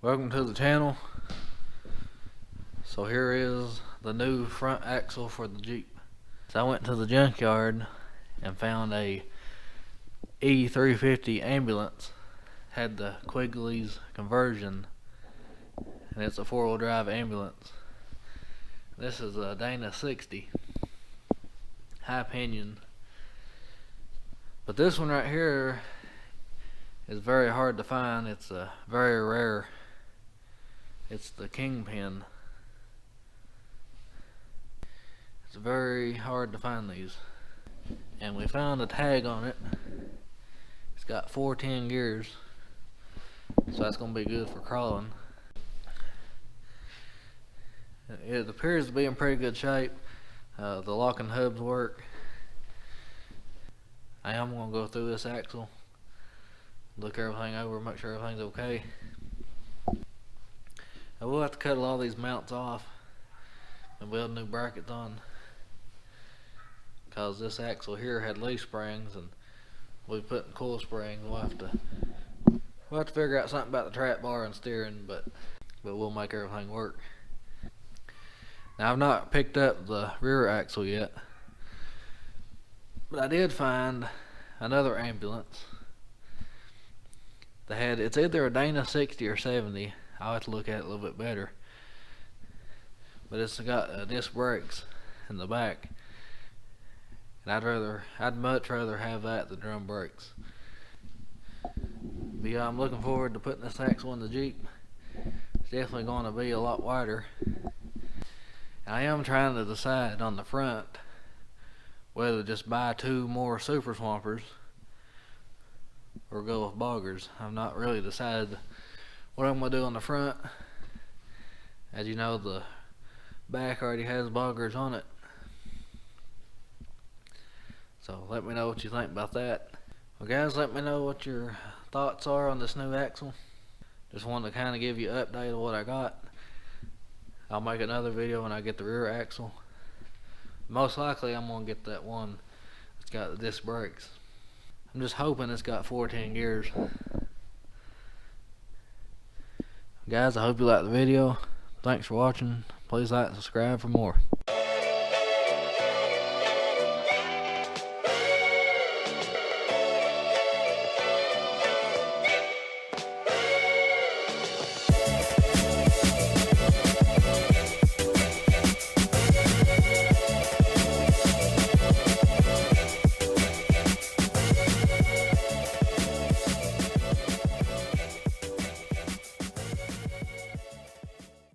Welcome to the channel. So here is the new front axle for the Jeep. So I went to the junkyard and found a E350 ambulance. Had the Quigley's conversion, and it's a 4-wheel drive ambulance. This is a Dana 60 high pinion, but this one right here is very hard to find. It's very rare. It's the Kingpin. It's very hard to find these, and we found a tag on it. It's got 410 gears, so that's gonna be good for crawling. It appears to be in pretty good shape. The locking hubs work. I am gonna go through this axle, look everything over, make sure everything's okay. I will have to cut a lot of these mounts off and weld new brackets on, because this axle here had leaf springs and we put in coil springs. We'll have to figure out something about the trap bar and steering, but we'll make everything work. Now, I've not picked up the rear axle yet, but I did find another ambulance that had, it's either a Dana 60 or 70. I'll have to look at it a little bit better, but it's got disc brakes in the back, and I'd much rather have that than drum brakes. But yeah, I'm looking forward to putting this axle in the Jeep. It's definitely going to be a lot wider. I am trying to decide on the front whether to just buy 2 more Super Swampers or go with Boggers. I've not really decided what I'm going to do on the front. As you know, the back already has Boggers on it. So let me know what you think about that. Well guys, let me know what your thoughts are on this new axle. Just wanted to kind of give you an update of what I got. I'll make another video when I get the rear axle. Most likely I'm going to get that one that's got the disc brakes. I'm just hoping it's got 410 gears. Guys, I hope you liked the video. Thanks for watching. Please like and subscribe for more.